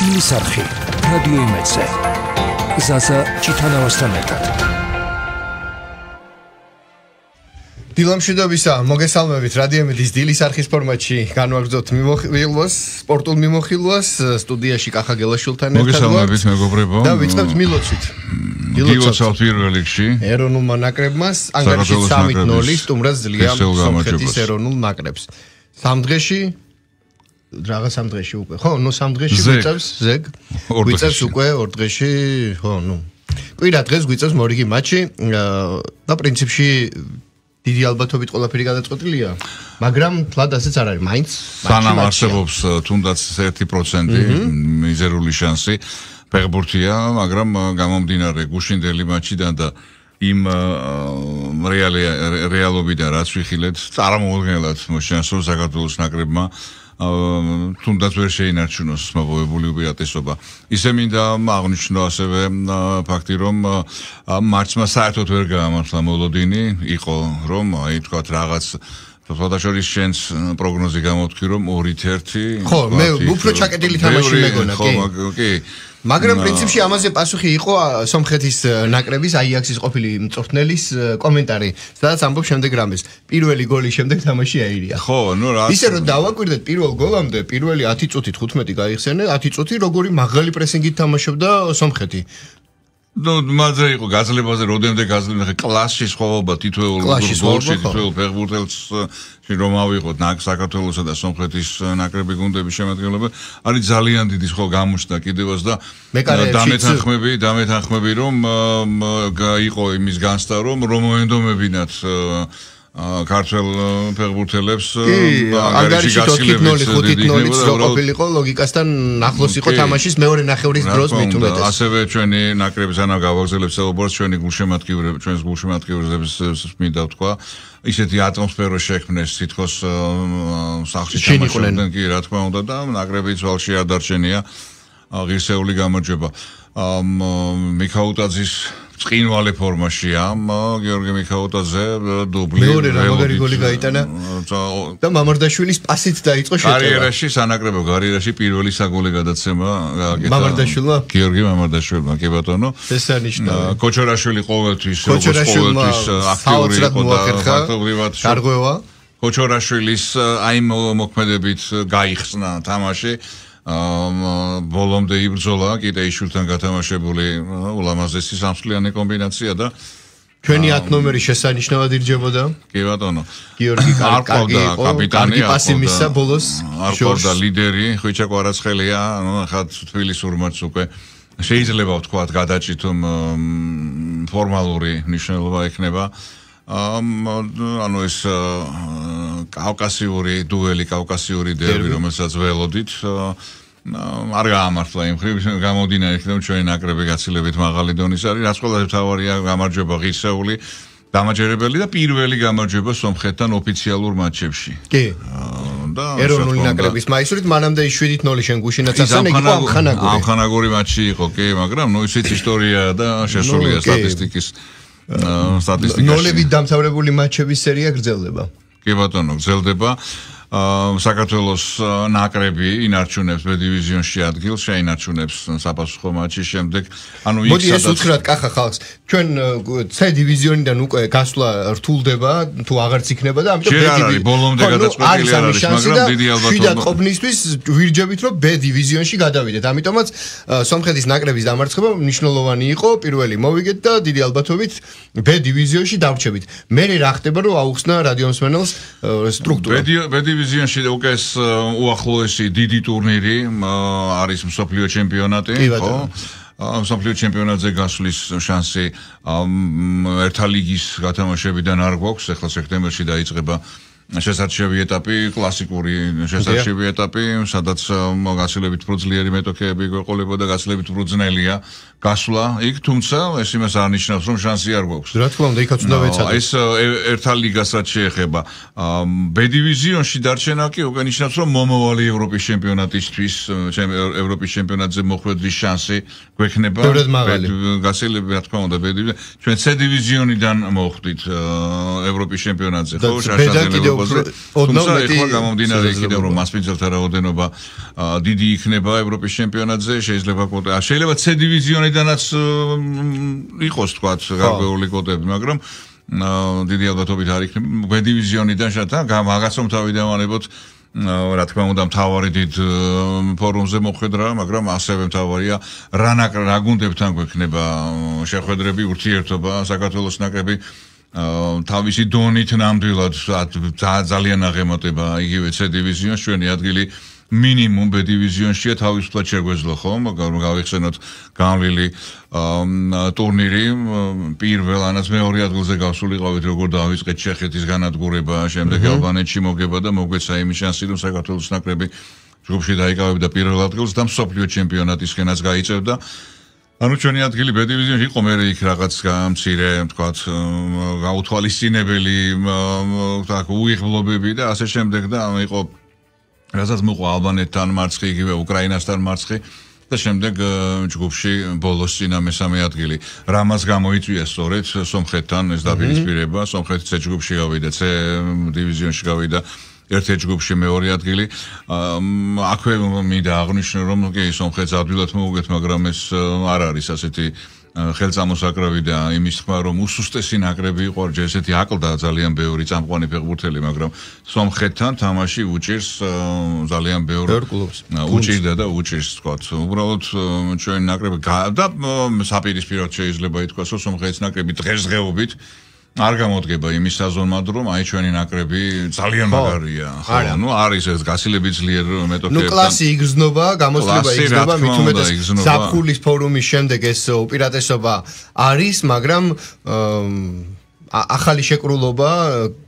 დილის არხი რადიო იმედზე ზაზა ჩიტანავასთან ერთად დილამშვიდობისა, მოგესალმებით რადიო იმედის დილის არხის ფორმატში განვაგრძობთ მიმოხილვას, სპორტულ მიმოხილვას, სტუდიაში კახა გელაშვილთან ერთად. მოგესალმებით მეგობრებო. და ვიწყებთ მილოცვით. დილოცავთ პირველ რიგში. ეროვნულმა ნაკრებმას ანგარიში 3-0 სტუმრად ძლია სომხეთის ეროვნულ ნაკრებს. სამ დღეში რაღაც სამ დღეში უკვე. ხო, ნუ სამ დღეში გვიწევს ზეგ. გვიწევს უკვე ორ დღეში, ხო, ნუ. კვირა დღეს გვიწევს მორიგი მატჩი და პრინციპში დიდი ალბათობით ყველაფერი გადაწყვეტილია, მაგრამ თლად ასეც არ არის, მაინც სანამ არსებობს თუნდაც 1% მიზერული შანსი ფეხბურთია, მაგრამ გამომდინარე გუშინდელი მატჩიდან და იმ რეალობიდან რაც ვიხილეთ, წარმოუდგენლად მოშანსო საქართველოს ნაკრებმა თუნდაც ვერ შეინარჩუნოს მოპოვებული უპირატესობა. ისე მინდა აღნიშნო ასევე ფაქტი, რომ მარტმა საერთოდ ვერ გაამართლა მოლოდინი, იყო რომ აი თქვათ რაღაც ფოტოშორის შენს პროგნოზი გამოვთქვი, რომ 2-1. ხო, მე უფრო ჩაკეტილი თამაში მეგონა, კი. მაგრამ პრინციპში ამაზე პასუხი იყო სომხეთის ნაკრების აიაქსის ყოფილი მწვრთნელის კომენტარი, სადაც ამბობს შემდეგ რამეს. პირველი გოლის შემდეგ თამაში აირია. ხო, ნუ რა. ისე რომ დავაკვირდეთ პირველ გოლამდე, პირველი 10 წუთით 15 გაიხსენე, 10 წუთი როგორი მაღალი პრესინგით თამაშობდა სომხეთი. ნუ მაგაზე იყო გაძლებაზე, როდემდე გაძლევდა კლასში სხვაობა თითოეულ გოლში, თითოეულ ფეხბურთელს რომ ავიღოთ საქართველოსა და სომხეთის ნაკრები გუნდების შემადგენლობა, არის ძალიან დიდი სხვა გამოჩნდა კიდევაც და დამეთანხმები რომ იყო იმის განცდა რომ მოენდომებინათ ქართველ ფეხბურთელებს ანგარიში 4-0 რო ყოფილიყო ლოგიკასთან ახლოს იყო თამაშის მეორე ნახევრის დროს მithumetes. ასევე ჩვენი ნაკრების ანა გავაგზავნებს საუბარს ჩვენი გულშემატკივრებს, ჩვენს გულშემატკივრებს მინდა ვთქვა. ისეთი ატმოსფერო შექმნეს თითქოს სახლში თამაშობდნენ კი რა თქმა უნდა და ნაკრების ვალში არ დარჩენია ღირსეული გამარჯვება. მიქაუტაძის წინვალე ფორმაშია გიორგი მიქაუტაძე დუბლი მეორე რამაგარი გოლი გაიტანა და მამარდაშვილის პასით დაიწყო შეტევა კარიერაში სანაკრებო კარიერაში პირველი საგოლე გადაცემა გააკეთა მამარდაშვილმა გიორგი მამარდაშვილმა კი ბატონო ეს არნიშნავი კოჩორაშვილი ყოველთვის აქტიური იყო და ფაქტობრივად გარღვევა კოჩორაშვილის აი მოქმედებით გაიხსნა თამაში ბოლომდე იბრძოლა კიტეიშვილთან გათამაშებული ულამაზესი სამსხლიანი კომბინაცია და ჩვენი 10 ნომერი შესანიშნავად ირჯებოდა კი ბატონო გიორგი კარგი კაპიტანი პასი მისცა ბოლოს არყავდა ლიდერი ხვიჩა კვარაცხელია ხა თბილისურ მატჩს უკვე შეიძლება ვთქვათ გადაჭითო ფორმალური მნიშვნელობა ექნება ანუ ეს კავკასიური დუელი, კავკასიური დერბი, რომელსაც ველოდით არ გაამართლა იმ ხრივ გამომდინარე იქნება ჩვენი ნაკრები გაცილებით მაღალი დონის არის, რაც ყველაზე მთავარია გამარჯვება ღირსეული, დამაჯერებელი და პირველი გამარჯვება სომხეთთან ოფიციალურ მატჩებში. კი. და ეროვნული ნაკრების მაისურით მანამდე 7-0 შენ გუშინაც ასწავლე იყო ამხანაგური მატჩი იყო, კი, მაგრამ ნუ ისიც ისტორია და შესულია სტატისტიკის სტატისტიკაში. ნოლებით დამთავრებული მატჩების სერია გრძელდება. კი ბატონო, გრძელდება. საქართველოს ნაკრები ინარჩუნებს ბ-დივიზიონში ადგილს, შეინარჩუნებს საფასუხო მატჩის შემდეგ. ანუ იქ მოდი ეს უთხრათ კახა ხალხს. ჩვენ C-დივიზიონიდან უკვე გასვლა რთულდება, თუ აღარც იქნება და ამიტომ B-დივიზიონი ბოლომდე გადაწყვეტილი არ არის, მაგრამ დიდი ალბათობით შიდა ყოფნისთვის ვირჯებით რომ B-დივიზიონში გადავიდეთ. ამიტომაც სომხეთის ნაკრების დამარცხება მნიშვნელოვანი იყო, პირველი მოვიგეთ და დიდი ალბათობით B-დივიზიონში დავრჩებით. მე რა ხდება რომ აუხსნა რადიომსმენელს სტრუქტურა. B-დივიზიონში უკვე ეს უახლოესი დიდი ტურნირი არის მსოფლიო ჩემპიონატი, ხო? მსოფლიო ჩემპიონატზე გასვლის შანსი ერთა ლიგის გათამაშებიდან არ გვაქვს, ახლა სექტემბერში დაიწყება შესარჩევი ეტაპი, კლასიკური შესარჩევი ეტაპი, სადაც გაცილებით უფრო ძლიერი მეტოქეები გვეყოლებოდა და გაცილებით უფრო ძნელია გასვლა იქ, თუმცა ეს იმას არ ნიშნავს, რომ შანსი არ გვაქვს. რა თქმა უნდა, იქაც უნდა ვეცადოთ. ეს ერთა ლიგას რაც შეეხება, B-დივიზიონში დარჩენა კი უკვე ნიშნავს, რომ მომავალი ევროპის ჩემპიონატისთვის, ევროპის ჩემპიონატზე მოხვედრის შანსი გვექნება. გაცილებით, რა თქმა უნდა, B-დივიზიონი. ჩვენ C-დივიზიონიდან მოხვდით ევროპის ჩემპიონატზე, ხო, შაშაძელებო მოგებაზე. თუმცა ეხლა გამომდინარე იქიდან რომ მასპინძელთა რაოდენობა დიდი იქნება ევროპის ჩემპიონატზე, შეიძლება C დივიზიონიდანაც იყოს თქვათ გარკვეული კოტები, მაგრამ დიდი ალბათობით არ იქნება B დივიზიონიდან შეთა მაგას რომ თავი დავანებოთ რა თქმა უნდა მთავარი დიდ ფორუმზე მოხვედრა, მაგრამ ასევე მთავარია რა გუნდებთან გვექნება შეხვედრები, ურთიერთობა საქართველოს ნაკრები თავისი დონით ნამდვილად ძალიან აღემატება იგივე C დივიზიონს, ჩვენი ადგილი მინიმუმ B დივიზიონშია თავისუფლად შეგვეძლო ხომ, მაგრამ გავიხსენოთ განვლილი ტურნირი პირველ ანაც მეორე ადგილზე გავსულიყავით როგორ დავიწყეთ ჩეხეთის განადგურება, შემდეგ ალბანეთში მოგება და მოგვეცა იმის შანსი რომ საქართველოს ნაკრები ჯგუფში დაიკავებდა პირველ ადგილს და მსოფლიო ჩემპიონატისკენაც გაიწევდა. ანუ ჩვენი ადგილი B დივიზიონში იყო, მე იქ რაღაც მცირე, თქვათ, გაუთვალისწინებელი უიღბლობები და ასე შემდეგ და იყო რასაც მოყვა ალბანეთთან მარცხი, იგივე უკრაინასთან მარცხი და შემდეგ ჯგუფში ბოლოს წინა მესამე ადგილი. რამაც გამოიწვია სწორედ სომხეთთან ეს დაპირისპირება, სომხეთი C ჯგუფში გავიდა, C დივიზიონში გავიდა ერთ-ერთ ჯგუფში მეორე ადგილი. აქვე მინდა აღნიშნო რომ კი სომხეთს ადვილად მოუგეთ, მაგრამ ეს არ არის ასეთი ხელწამოსაკრავი და იმის თქმა რომ უსუსტესი ნაკრები იყო, ესეთი აკლდა ძალიან ბევრი წამყვანი ფეხბურთელი, მაგრამ სომხეთთან თამაში უჭირს ძალიან ბევრ კლუბს. უჭირდა და უჭირს თქვათ. უბრალოდ ჩვენი ნაკრები და საპირისპიროდ შეიძლება ითქვას, რომ სომხეთის ნაკრები დღესდღეობით არ გამოდგება იმის საზომად, რომ აი ჩვენი ნაკრები ძალიან მაგარია. ხო, ნუ არის ეს გასილებით ძლიერ მეტოქეებთან. ნუ კლასი იგრძნობა, გამოსვლება იგრძნობა, მით უმეტეს საფხულის ფორუმის შემდეგ ეს უპირატესობა არის, მაგრამ ახალი შეკრულობა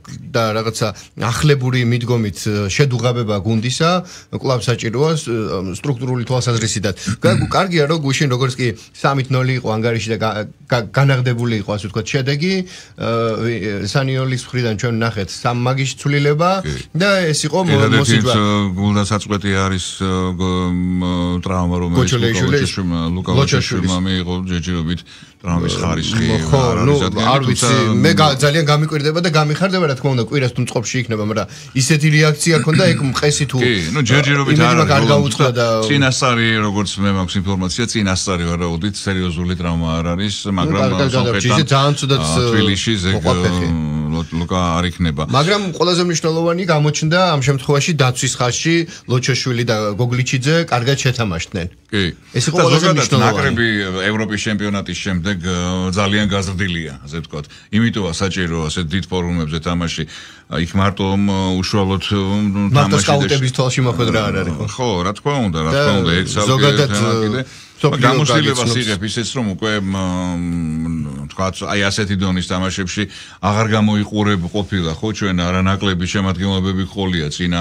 და რაღაცა ახლებური მიდგომით შედუღაბება გუნდისა კლუბ საჭიროა სტრუქტურული თვალსაზრისით. კარგია რომ გუშინ როგორც კი 3-0 იყო ანგარიში და განაღდებული იყო ასე ვთქვათ შედეგი სანიოლის მხრიდან ჩვენ ნახეთ 3 მაგიში ცვლილება და ეს იყო მოსიძვა. გულდასაწყვეტი არის ტრავმა რომელიც ლუკა ლოჩაშვილმა მიიღო ჯერჯერობით ტრამვის ხარისხი არ ვიცი მე ძალიან გამიკვირდება და გამიხარდება რა თქმა უნდა კვირას თუ მწყობში იქნება, მაგრამ ისეთი რეაქცია ქონდა ეგ მყესი თუ კი, ნუ ჯერჯერობით არ გაუწყდა და წინასწარი როგორც მე მაქვს ინფორმაცია, წინასწარი ვარაუდით სერიოზული ტრავმა არ არის, მაგრამ სომხეთთან ძალიან ცუდად თბილისში ლუკა არ იქნება. მაგრამ ყველაზე მნიშვნელოვანი გამოჩნდა ამ შემთხვევაში დაცვის ხაზში ლოჩაშვილი და გოგლიჩიძე კარგად შეთამაშდნენ. კი. ეს იყო ყველაზე მნიშვნელოვანი. ნაკრები ევროპის ჩემპიონატის შემდეგ ძალიან გაზრდილია, ასე ვთქვათ. იმიტომა საჭიროა ასეთ დიდ ფორუმებზე თამაში. იქ მარტო უშუალოდ თამაში სკაუტების თვალში მოხვედრა არ არის. ხო, რა თქმა უნდა, ეგ ზოგადად გამოსილებას იღებ ისეც რომ უკვე თქვათ აი ასეთი დონის თამაშებში აღარ გამოიყურებ ყოფილა ხო ჩვენ არანაკლები შემადგენლობები ყოლია წინა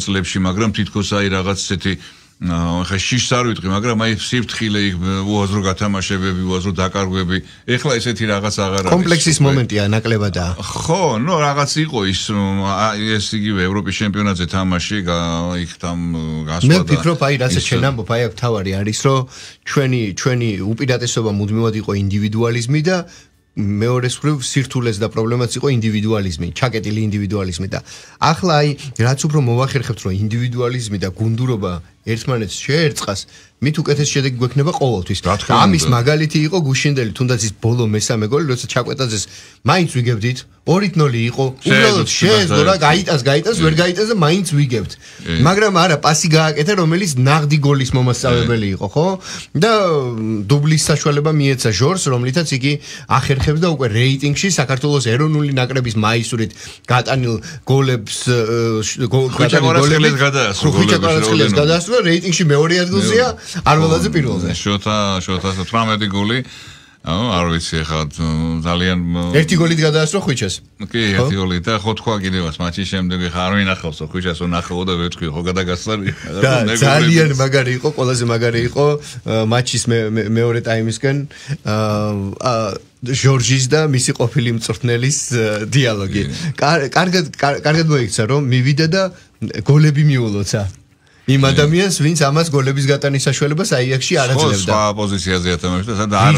წლებში, მაგრამ თითქოს აი რაღაც ესეთი ხა შიშს არ ვიტყვი, მაგრამ აი სიფრთხილე იქ უაზრო გათამაშებები, უაზრო დაკარგვები, ეხლა ესეთი რაღაც აღარ არის. კომპლექსის მომენტია ნაკლებადაა. ხო, ნუ რაღაც იყო ის ეს იგივე ევროპის ჩემპიონატზე თამაში, იქ там გასვლა. მე ვფიქრობ აი რასაც შენ ამბობ, აი აქ თავარი არის, რომ ჩვენი უპირატესობა მუდმივად იყო ინდივიდუალიზმი და მეორეს მხრივ სირთულეს და პრობლემაც იყო ინდივიდუალიზმი, ჩაკეტილი ინდივიდუალიზმი და ახლა აი რაც უფრო მოვახერხებთ რომ ინდივიდუალიზმი და გუნდურობა ერთმანეთს შეერწყას, მით უკეთეს შედეგი გვექნება ყოველთვის. ამის მაგალითი იყო გუშინდელი, თუნდაც ის ბოლო მესამე გოლი, როცა ჩაკვეტაძეს მაინც ვიგებდით, 2-0 იყო, უბრალოდ შეეძლო რა, გაიტანს, ვერ გაიტანს და მაინც ვიგებთ. მაგრამ არა, პასი გააკეთა, რომელიც ნაღდი გოლის მომასწავლებელი იყო, ხო? და დუბლის საშუალება მიეცა ჟორს, რომლითაც იგი ახერხებს და უკვე რეიტინგში საქართველოს ეროვნული ნაკრების მაისურით გატანილ გოლებს გადაასწრო რეიტინგში მეორე ადგილზეა, არველაძე პირველზე. შოთა 18 გოლი. არ ვიცი ახლა ძალიან ერთი გოლით გადაასწრო ხვიჩას. კი, ერთი გოლი და ხო თქვა კიდევაც მატჩის შემდეგ ხა არ ვინახავსო ხვიჩას ვნახავ და ვეთქვი ხო გადაგასწარი. და ძალიან მაგარი იყო, ყველაზე მაგარი იყო მატჩის მეორე ტაიმისკენ ჟორჟის და მისი ყოფილი მწვრთნელის დიალოგი. კარგად მოიქცა რომ მივიდა და გოლები მიულოცა. იმ ადამიანს, ვინც ამას გოლების გატანის საშუალებას აიაქსში არ აძლევდა. სხვა პოზიციაზე ათამაშობდა, სადაც არ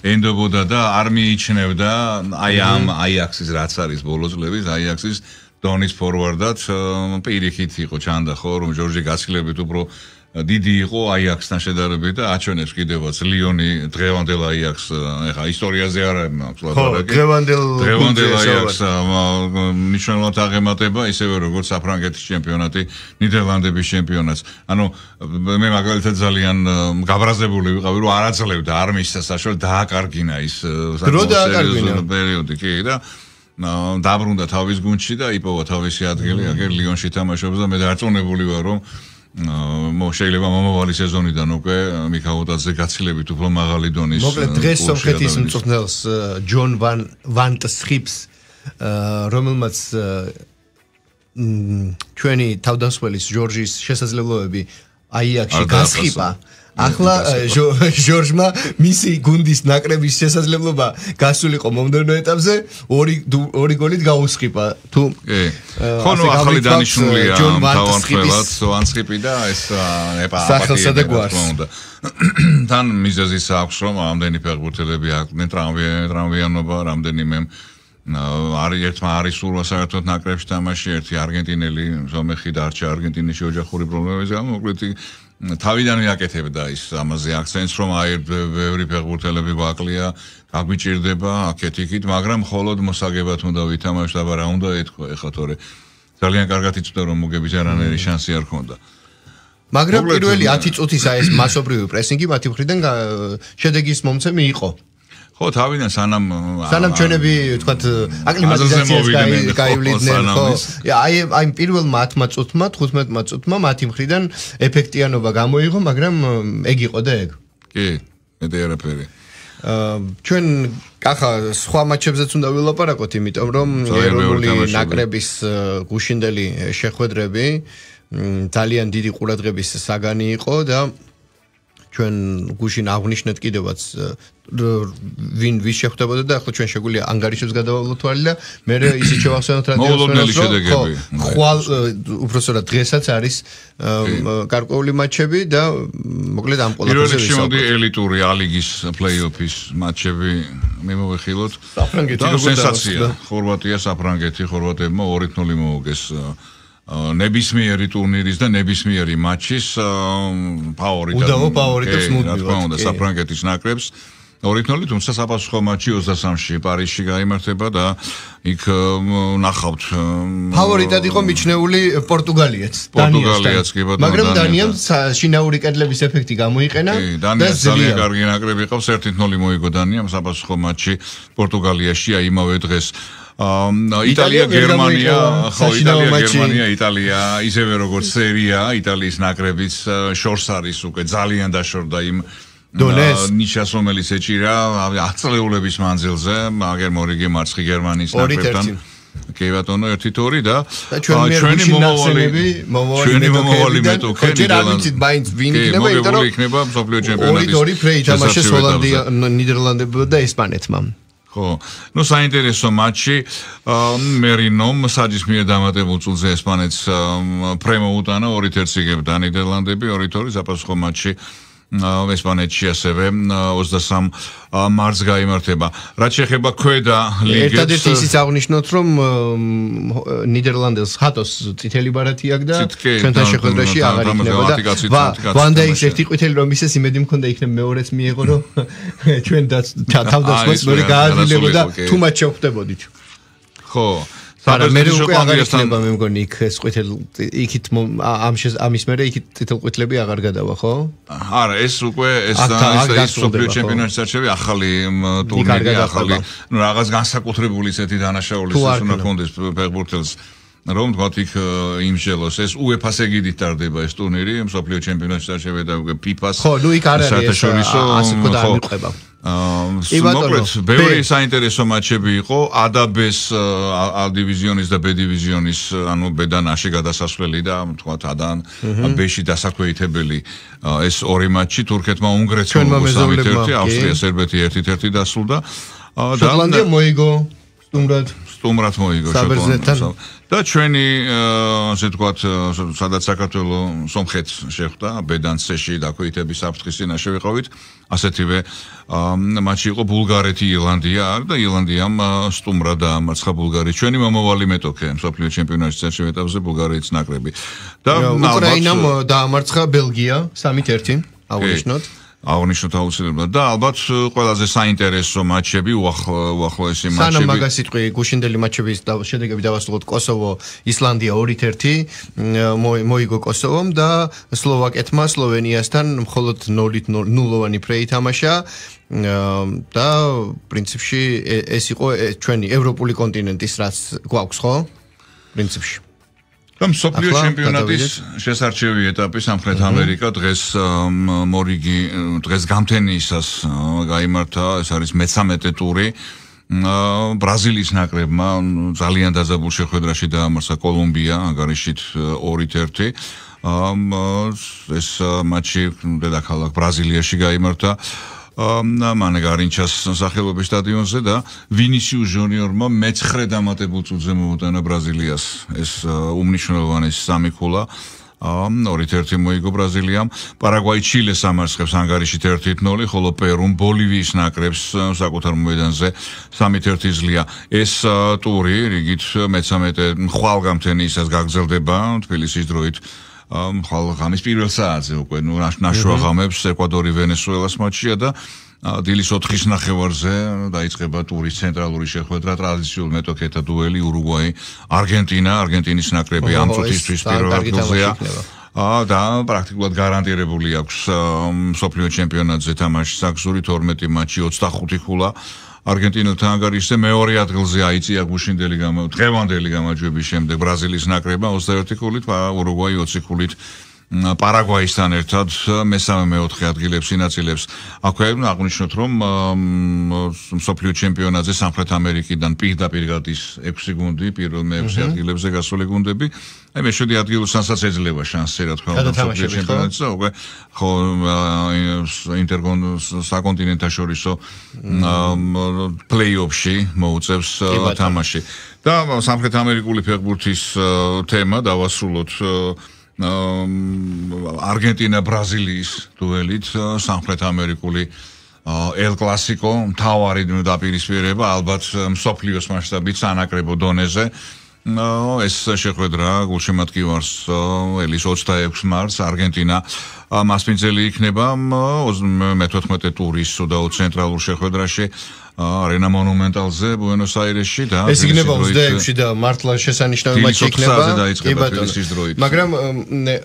ენდობოდა და არ მიიჩნევდა აი ამ აიაქსის რაც არის ბოლო წლების აიაქსის დონის ფორვარდად პირიქით იყო ჩანდა ხო რომ ჯორჯი გაცილებით უფრო დიდი იყო აიაქსთან შედარებით და აჩვენებს კიდევაც ლიონი დღევანდელ აიაქს ეხა ისტორიაზე არა მაქვს ლაპარაკი დღევანდელ აიაქს მნიშვნელოვნად აღემატება ისევე როგორც საფრანგეთის ჩემპიონატი ნიდერლანდების ჩემპიონატს ანუ მე მაგალითად ძალიან გაბრაზებული ვიყავი რომ არ აძლევდა არ მისცა საშუალო დააკარგინა ის პერიოდი კი და დაბრუნდა თავის გუნდში და იპოვა თავისი ადგილი აგერ ლიონში თამაშობს და მე დარწმუნებული ვარ რომ შეიძლება მომავალი სეზონიდან უკვე მიქაუტაძე გაცილებით უფრო მაღალი დონის მოკლედ დღეს სომხეთის მწვრთნელს ჯონ ვან ტრიფს რომელმაც ჩვენი თავდამსხმელის ჯორჯის შესაძლებლობები აიაქსში გასხიპა ახლა ჯორჯმა მისი გუნდის ნაკრების შესაძლებლობა გასულიყო მომდევნო ეტაპზე ორი გოლით გაუსხიპა თუ ხო ნუ ახალი დანიშნულია თავმხელად ვანსხიპი და ეს სახელსა და გვარს თან მიზეზის აქვს რომ ამდენი ფეხბურთელები აქვდნენ ტრავმიანობა რამდენიმე არის ერთმა არის სურვა საერთოდ ნაკრებში თამაში ერთი არგენტინელი ზომეხი დარჩა არგენტინაში ოჯახური პრობლემების გამო მოკლედ თავიდან მიაკეთებდა ის ამაზე აქცენტს რომ აი ბევრი ფეხბურთელები გვაკლია გაგვიჭირდება აქეთ-იქით მაგრამ მხოლოდ მოსაგებად უნდა ვითამაშოთ აბა რა უნდა ეთქვა ეხლა თორე ძალიან კარგად იცოდა რომ მოგების არანაირი შანსი არ ჰქონდა მაგრამ პირველი 10 წუთის აი ეს მასობრივი პრესინგი მათი მხრიდან შედეგის მომცემი იყო ხო თავიდან სანამ ჩვენები თქვათ აკლიმატიზაციას გაივლიდნენ ხო აი პირველმა 10 წუთმა 15 წუთმა მათი მხრიდან ეფექტიანობა გამოიღო მაგრამ ეგ იყო და ეგ კი მე არაფერი ჩვენ ახლა სხვა მატჩებზეც უნდა ვილაპარაკოთ იმიტომ რომ ეროვნული ნაკრების გუშინდელი შეხვედრები ძალიან დიდი ყურადღების საგანი იყო და ჩვენ გუშინ აღნიშნეთ კიდევაც ვინ ვის შეხვდებოდა და ახლა ჩვენ შეგვიძლია ანგარიშებს გადავავლოთ თვალი და მე ისიც შევახსენოთ რადიოსმენელს რომ ხვალ უბრალოდ დღესაც არის გარკვეული მატჩები და მოკლედ ამ ყველაფერზე შემოდი ელიტური ალიგის პლეიოფის მატჩები მიმოვიხილოთ სენსაცია ხორვატია საფრანგეთი ხორვატებმა 2-0 მოუგეს ნებისმიერი ტურნირის და ნებისმიერი მატჩის ფავორიტებს მუდმივად საფრანგეთის ნაკრებს 2-0 თუმცა საფასუხო მატჩი 23-ში პარიზში გაიმართება და იქ ნახავთ ფავორიტად იყო მიჩნეული პორტუგალიაც კი ბატონო მაგრამ დანიამ შინაური კედლების ეფექტი გამოიყენა და ძალიან კარგი ნაკრები ყავს 1-0 მოიგო დანიამ საფასუხო მატჩი პორტუგალიაში აი იმავე დღეს იტალია გერმანია იტალია ისევე როგორც სერია იტალიის ნაკრების შორს არის უკვე ძალიან დაშორდა იმ ნიშას რომელიც ეჭირა ათწლეულების მანძილზე აგერ მორიგი მარცხი გერმანიის ნაკრებთან კი ბატონო 1-2 და ჩვენი მომავალი მეტოქე ნიდერლანდში მაინც ვინ იქნება იმიტომ რომ იქნება მსოფლიო ჩემპიონატის 2-2 ფრეი თამაშეს ჰოლანდია ნიდერლანდებმა და ესპანეთმა ხო, ну საინტერესო მატჩი მერინომ საჯის მიერ დამატებულ წუთზე ესპანეთს პრემო უტანა 2-1 იგებდა ნიდერლანდები 2-2 საფასუხო მატჩი ესპანეთში ასევე 23 მარტს გაიმართება. რაც შეეხება ქვედა ლიგებს ერთადერთი ისიც აღნიშნოთ რომ ნიდერლანდელს ხატოს წითელი ბარათი აქვს და ჩვენთან შეხვედრაში აღარ იქნება და ვანდაიქს ერთი ყვითელი რომ ისეს იმედი მქონდა იქნება მეორეც მიეღო რომ ჩვენ თავდასხმას მე გააძლიერებოდა თუ მათ შევხვდებოდით. ხო მე უკვე აღარ იქნება მე მგონი იქ ეს ყვითელი იქით ამის მერე იქით წითელ ყვითლები აღარ გადავა ხო? არა ეს უკვე ეს სოფლიო ჩემპიონატის არჩევი ახალი ტურნირი ახალი ნუ რაღაც განსაკუთრებული ისეთი დანაშაულის უნდა ქონდეს ფეხბურთელს რომ თქვათ იქ იმშელოს ეს UEFA-ს ეგიდით ტარდება ეს ტურნირი სოფლიო ჩემპიონატის არჩევი და უკვე FIFA-ს ხო ნუ იქ არ არის ასე ხო და ამიყვება მოკლედ ბევრი საინტერესო მატჩები იყო ADAB-ს A დივიზიონის და B დივიზიონის ანუ ბედანაში გადასასვლელი და თქვათ A-დან B-ში დასაქვეითებელი ეს ორი მატჩი თურქეთმა უნგრეთს 3-1 ავსტრია სერბეთი 1-1 დასრულდა შოტლანდია მოიგო სტუმრად მოიგო შოტლანდიასთან და ჩვენი ასე ვთქვათ სადაც საქართველოს სომხეთს შეხვდა ბედანცეში დაქვეითების საფრთხის წინაშე ვიყავით ასეთივე მატჩი იყო ბულგარეთი ირლანდია და ირლანდიამ სტუმრად დაამარცხა ბულგარეთი ჩვენი მომავალი მეტოქე მსოფლიო ჩემპიონატის წესრიგ ეტაპზე ბულგარეთის ნაკრები და უკრაინამ დაამარცხა ბელგია 3-1 აღნიშნოთ აღნიშნოთ აუცილებლად და ალბათ ყველაზე საინტერესო მატჩები უახლოესი მატჩები სანამ მაგას სიტყვი გუშინდელი მატჩების შედეგები დავასრულოთ კოსოვო ისლანდია 2-1 მოიგო კოსოვომ და სლოვაკეთმა სლოვენიასთან მხოლოდ 0-0-ოვანი ფრეი თამაშა და პრინციპში ეს იყო ჩვენი ევროპული კონტინენტის რაც გვაქვს ხო პრინციპში და მსოფლიო ჩემპიონატის შესარჩევი ეტაპი სამხრეთ ამერიკა დღეს მორიგი დღეს გამთენიისას გაიმართა ეს არის მე-13 ტური ბრაზილიის ნაკრებმა ძალიან დაძაბულ შეხვედრაში დაამარცხა კოლუმბია ანგარიშით 2-1 ეს მატჩი დედაქალაქ ბრაზილიაში გაიმართა მანე გარინჩას სახელობის სტადიონზე და ვინისიუს ჟუნიორმა მე-9 დამატებულ წუთზე მოუტანა ბრაზილიას ეს უმნიშვნელოვანესი სამი ქულა 2-1 მოიგო ბრაზილიამ პარაგვაი ჩილეს ამარცხებს ანგარიშით 1-0 ხოლო პერუმ ბოლივიის ნაკრებს საკუთარ მოედანზე 3-1 ძლია ეს ტური რიგით მე-13 ხვალგამთენიისას გაგრძელდება თბილისის დროით ხალხამის პირველ საათზე უკვე ნაშუა ღამებს ეკვადორი ვენესუელას მატჩია და დილის 4-ის ნახევარზე დაიწყება ტურის ცენტრალური შეხვედრა ტრადიციული მეტოქეთა დუელი ურუგვაი არგენტინა არგენტინის ნაკრები ამ წუთისთვის პირველ ადგილზეა და პრაქტიკულად გარანტირებული აქვს მსოფლიო ჩემპიონატზე თამაშის აგზური 12 მატჩი 25 ქულა არგენტინელთან ანგარიშზე მეორე ადგილზე აიწია გუშინდელი დღევანდელი გამარჯვების შემდეგ ბრაზილიის ნაკრებმა 21 ქულით ურუგვაი 20 ქულით პარაგვაისთან ერთად მე-3-4 ადგილებს ინაწილებს. აქვე აღნიშნოთ, რომ მსოფლიო ჩემპიონატზე სამხრეთ ამერიკიდან პირდაპირ გადის 6 გუნდი, პირველ მე-6 ადგილებზე გასული გუნდები. აი მე-7 ადგილოსაც ეძლევა შანსი, რა თქმა უნდა, მსოფლიო ჩემპიონატზე, უკვე ხო საკონტინენტაშორისო პლეი-ოფში მოუწევს თამაში. და სამხრეთ ამერიკული ფეხბურთის თემა დავასრულოთ არგენტინა ბრაზილიის დუელით სამხრეთ ამერიკული ელ კლასიკო მთავარი დაპირისპირება ალბათ მსოფლიოს მასშტაბით სანაკრებო დონეზე ეს შეხვედრა გულშემატკივარს ელის 26 მარტს არგენტინა მასპინძელი იქნება მე-14 ტურის უდაოდ ცენტრალურ შეხვედრაში Arena Monumentalze, Buenos Airesში და ეს იქნება 26-ში და მართლა შესანიშნავი მატჩი იქნება. მაგრამ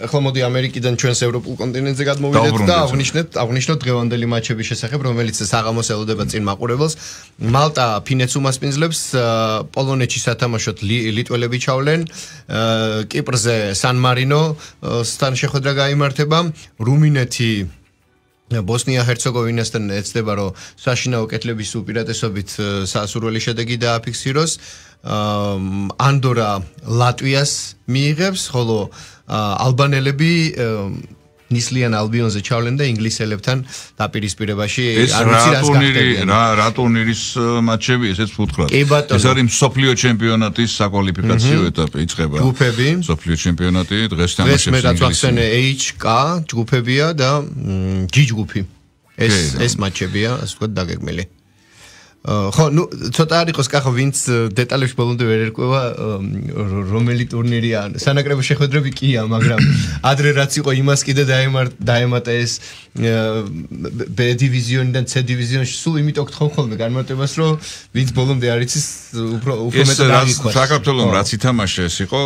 ახლა მოდი ამერიკიდან ჩვენს ევროპულ კონტინენტზე გადმოვიდეთ და აღვნიშნოთ დღევანდელი მატჩების შესახებ, რომელიც საღამოს ელოდება წინ მაყურებელს. მალტა ფინეთს უმასპინძლებს, პოლონეთში სათამაშოდ ლიტველები ჩავლენ, კიპრზე სან მარინოსთან შეხვედრა გაიმართება, რუმინეთი ბოსნია-ჰერცეგოვინასთან ეცდება, რომ საშინაო კეთლების უპირატესობით სასურველი შედეგი დააფიქსიროს. ანდორა ლატვიას მიიღებს, ხოლო ალბანელები ნისლიან ალბიონზე ჩავლენ და ინგლისელებთან დაპირისპირებაში არ ვიცი რას გახდებიან. რა ტურნირის მატჩები ესეც ფუტკრად. ეს არის მსოფლიო ჩემპიონატის საკვალიფიკაციო ეტაპი იწყება. ჯგუფები. მსოფლიო ჩემპიონატი დღეს თამაშობს ინგლისში. დღეს მეცახსენე HK ჯგუფებია და G ჯგუფი. ეს მატჩებია, ასე ვთქვათ, დაგეგმილი. ხო, ნუ ცოტა არ იყოს კახო, ვინც დეტალებში ბოლომდე ვერ ერკვევა, რომელი ტურნირია. სანაკრებო შეხვედრები კია, მაგრამ ადრე რაც იყო, იმას კიდე დაემატა ეს B დივიზიონიდან C დივიზიონში, სულ იმიტომ გთხოვ ხოლმე განმარტებას, რომ ვინც ბოლომდე არ იცის, უფრო მეტად აღიქვას. საქართველოს რაც ითამაშეს იყო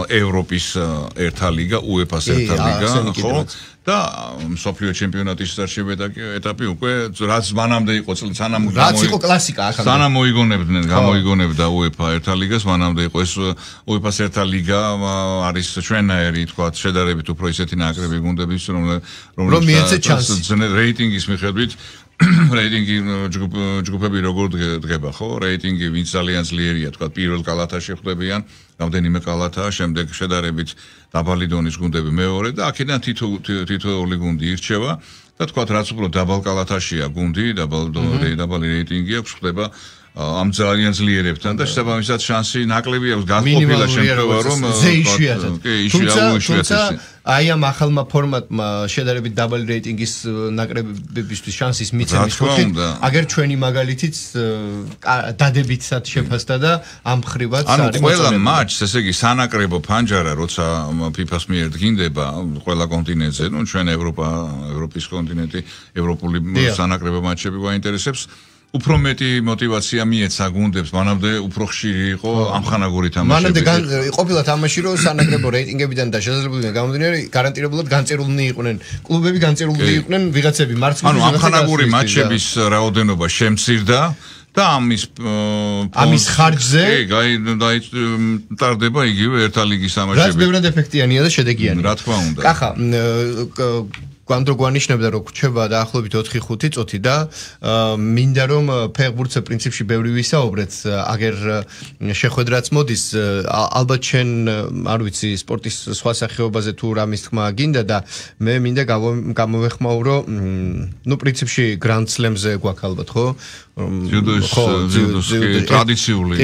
ევროპის ერთა ლიგა, UEFA-ს ერთა ლიგა, ხო? და მსოფლიო ჩემპიონატის ეტაპი უკვე რაც მანამდე იყო სანამ რაც იყო კლასიკა ახლა სანამ გამოიგონებდა UEFA ერთა ლიგას მანამდე იყო ეს UEFA-ს ერთა ლიგა არის ჩვენაერი თქვა შედარებით უფრო ისეთი ნაკრები გუნდების რომლებსაც რეიტინგის მიხედვით რეიტინგი ჯგუფები როგორ დგება ხო რეიტინგი ვინც ძალიან ძლიერია თქვა პირველ კალათაში ხვდებიან რამდენიმე კალათა შემდეგ შედარებით დაბალი დონის გუნდები მეორე და აქედან თითოეული გუნდი ირჩევა და თქვა რაც უფრო დაბალ კალათაშია გუნდი დაბალი რეიტინგი აქვს ხდება ამ ძალიან ძლიერებთან და შესაბამისად შანსი ნაკლები აქვს გასყოფილა შემთხვევა რომ თუმცა აი ამ ახალმა ფორმატმა შედარებით დაბალი რეიტინგის ნაკრებებისთვის შანსის მიცემის ხუთით აგერ ჩვენი მაგალითიც დადებითად შეფასდა და ამ ხრივაც არის ყველა მატჩს ესე იგი სანაკრებო ფანჯარა როცა FIFA-ს მიერ დგინდება ყველა კონტინენტზე ნუ ჩვენ ევროპის კონტინენტი ევროპული სანაკრებო მატჩები გვაინტერესებს უფრო მეტი мотиваცია მიეცა გუნდებს, მანამდე უფრო ხშირი იყო ამხანაგური თამაშები. მანამდე ყოფილა თამაში, რომ სანაკრებო რეიტინგებიდან და შესაძლებელია გამომდინარე, გარანტირებულად განწერულნი იყვნენ. კლუბები განწერულნი იყვნენ, ვიღაცები მარცხნივ. ანუ ამხანაგური მატჩების რაოდენობა შემცირდა და ამის ხარჯზე დაიტარდება იგივე ერთა ლიგის თამაშები. რაც ბევრად ეფექტიანია და შედეგიანია. რა თქმა უნდა. კახა კვანდრო გვანიშნებდა რომ რჩება დაახლოებით 4-5 წუთი და მინდა რომ ფეხბურთზე პრინციპში ბევრი ვისაუბრეთ აგერ შეხვედრაც მოდის ალბათ შენ არ ვიცი სპორტის სხვა სახეობაზე თუ რამის თქმა გინდა და მე მინდა გამოვეხმაურო ნუ პრინციპში გრანდ სლემზე გვაქვს ალბათ ხო ძიუდოს ტრადიციული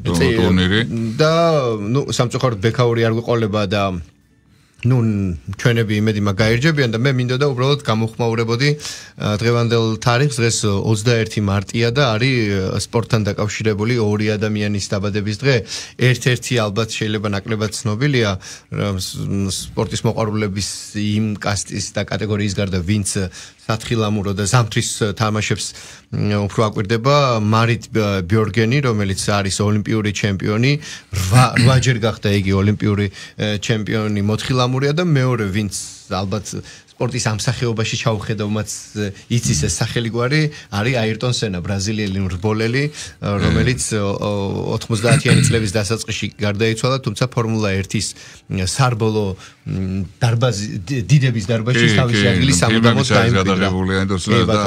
ტურნირი და ნუ სამწუხაროდ ბექაური არ გვიყოლება და ნუ ჩვენები იმედი მაგაერჯებიან და მე მინდოდა უბრალოდ გამოხმაურებოდი დღევანდელ თარიღს დღეს 21 მარტია და არის სპორტთან დაკავშირებული ორი ადამიანის დაბადების დღე ერთ-ერთი ალბათ შეიძლება ნაკლებად ცნობილია სპორტის მოყვარულების იმ კასტის და კატეგორიის გარდა ვინც სათხილამურო და ზამთრის თამაშებს უფრო აკვირდება მარით ბიორგენი რომელიც არის ოლიმპიური ჩემპიონი 8 ჯერ გახდა იგი ოლიმპიური ჩემპიონი მოთხილამურია და მეორე ვინც ალბათ სპორტის ამ სახეობაში ჩაუხედავ მათ იცის ეს სახელი გვარი არის აირტონ სენა ბრაზილიელი რბოლელი რომელიც 90-იანი წლების დასაწყისში გარდაიცვალა თუმცა ფორმულა 1-ის სარბოლო დარბაზი დიდების დარბაზში თავისი ადგილი სამუდამოდ დაიმკვიდრა და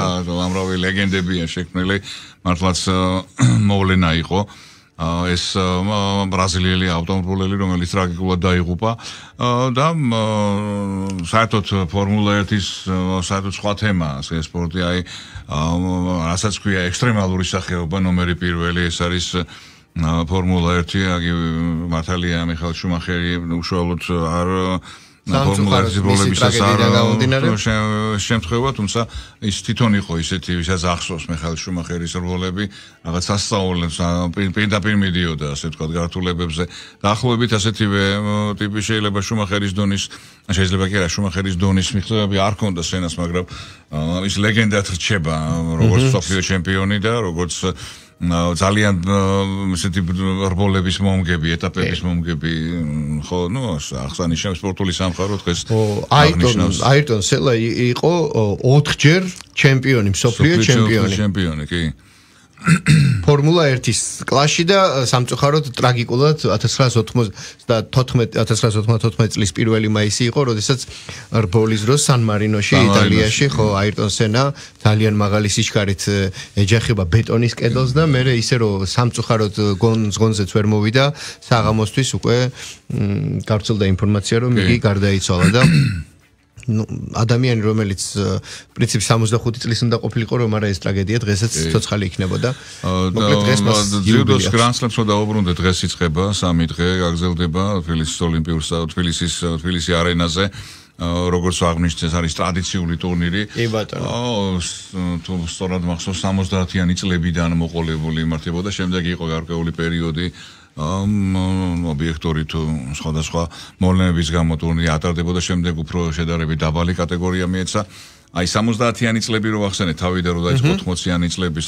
ამრავი ლეგენდებია შექმნილი მართლაც მოვლენა იყო ეს ბრაზილიელი ავტომობილელი რომელიც ტრაგიკულად დაიღუპა და საერთოდ ფორმულა 1-ის საერთოდ სხვა თემაა ეს სპორტი აი რასაც ქვია ექსტრემალური სახეობა ნომერი პირველი ეს არის ფორმულა 1 აგი მართალია მიხაილ შუმახერი უშუალოდ არ ფორმულარის პრობლემისას შემთხვევა, თუმცა ის თვითონ იყო ისეთი, ვისაც ახსოვს მიხაილ შუმახერის როლები, რაღაც ასწავლებს, პირდაპირ მიდიოდა, ასე ვთქვათ, გართულებებზე. დაახლოებით ასეთივე ტიპი შეიძლება შუმახერის დონის, შეიძლება კი არა, შუმახერის დონის მიღწევები არ ქონდა სენას, მაგრამ ის ლეგენდად რჩება, როგორც მსოფლიო ჩემპიონი და როგორც ძალიან ესეთი რბოლების მომგები, ეტაპების მომგები, ხო, ნუ აღსანიშნავი სპორტული სამყარო დღეს აღნიშნავს. აირტონ სენა იყო 4-ჯერ ჩემპიონი, მსოფლიო ჩემპიონი, კი. ფორმულა 1-ის კლასში და სამწუხაროდ ტრაგიკულად 1994 წლის 1 მაისი იყო, როდესაც რბოლის დროს სან მარინოში, იტალიაში, ხო, აირტონ სენა ძალიან მაღალი სიჩქარით ეჯახება ბეტონის კედელს და მე ისე რომ სამწუხაროდ გონზეც ვერ მოვიდა, საღამოსთვის უკვე გავრცელდა ინფორმაცია, რომ იგი გარდაიცვალა და ადამიანი რომელიც პრინციპი 65 წლის უნდა ყოფილიყო რომ არა ეს ტრაგედია დღესაც ცოცხალი იქნებოდა. მოკლედ დღეს მას ძიუდოს გრანსლემს დავუბრუნდეთ დღეს იწყება 3 დღე გაგრძელდება თბილისის ოლიმპიურ თბილისი არენაზე როგორც აღნიშნეს არის ტრადიციული ტურნირი. კი ბატონო. თუ სწორად მახსოვს 70-იანი წლებიდან მოყოლებული იმართებოდა შემდეგ იყო გარკვეული პერიოდი ობიექტური თუ სხვადასხვა მოვლენების გამო ტურნირი ატარდებოდა შემდეგ უფრო შედარებით დაბალი კატეგორია მიეცა აი 70-იანი წლები რო ახსენეთ თავიდან რო დაიწყო 80-იანი წლების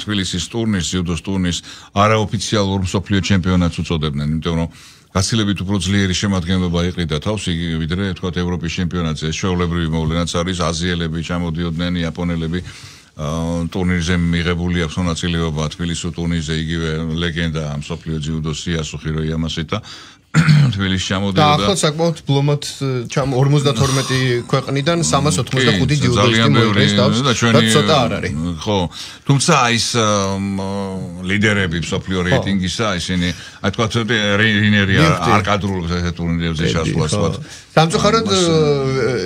თბილისის ტურნირს ძიუდოს ტურნირს არაოფიციალურ მსოფლიო ჩემპიონატს უწოდებდნენ იმიტომ რომ გაცილებით უფრო ძლიერი შემადგენლობა იყრიდა თავს ვიდრე თქვათ ევროპის ჩემპიონატზე შეულებრივი მოვლენაც არის აზიელები ჩამოდიოდნენ იაპონელები ტურნირზე მიღებული აქვს მონაწილეობა თბილისის ტურნირზე იგივე ლეგენდა მსოფლიო ძიუდოს იასუხი როიამასიტა თბილისში ჩამოდიოდა და ახლა საკმაოდ ბლომად 52 ქვეყნიდან 385 ძიუდოისტი მოიგეს თავს და ცოტა არ არის ხო თუმცა ის ლიდერები მსოფლიო რეიტინგისა ისინი აი თქვა რინერი არ კადრულობს ეს ტურნირებზე ჩასვლას სამწუხაროდ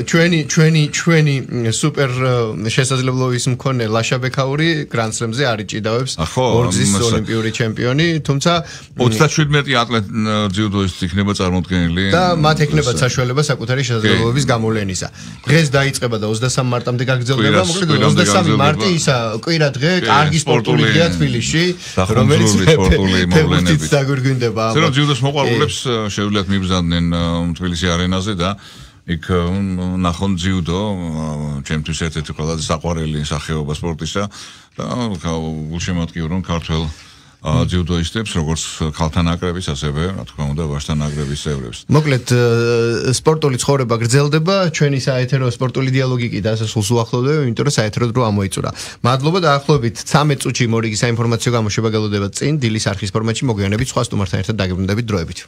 ჩვენი სუპერ შესაძლებლობის მქონე ლაშა ბექაური გრანდსლემზე არ იჭიდავებს ორგზის ოლიმპიური ჩემპიონი, თუმცა 37 ატლეტ ძიუდოისტი იქნება წარმოდგენილი და მათ ექნება საშუალება საკუთარი შესაძლებლობების გამოვლენისა. დღეს დაიწყება და 23 მარტამდე გაგრძელდება, მოკლედ 23 მარტი ისა კვირა დღე, კარგი სპორტული დღეა თბილისში, რომელიც სპორტული მოვლენებით დაგვირგვინდება. ზერო ძიუდოს მოყვარულებს შეუძლიათ მიბრძანდნენ თბილისის არენაზე და იქ ნახონ ძიუდო ჩემთვის ერთ-ერთი ყველაზე საყვარელი სახეობა სპორტისა და გულშემატკივრონ ქართველ ძიუდოისტებს, როგორც ქალთა ნაკრების, ასევე, რა თქმა უნდა, ვაჟთა ნაკრების წევრებს. მოკლედ, სპორტული ცხოვრება გრძელდება, ჩვენი საეთერო სპორტული დიალოგი კი დასასრულს უახლოვდება, იმიტომ რომ საეთეროდ დრო ამოიწურა. მადლობა და ახლობით 13 წუთში მორიგი საინფორმაციო გამოშვება გელოდება წინ, დილის არხის ფორმატში მოგვიანებით სხვა სტუმართან ერთად დაგებრუნდებით დროებით.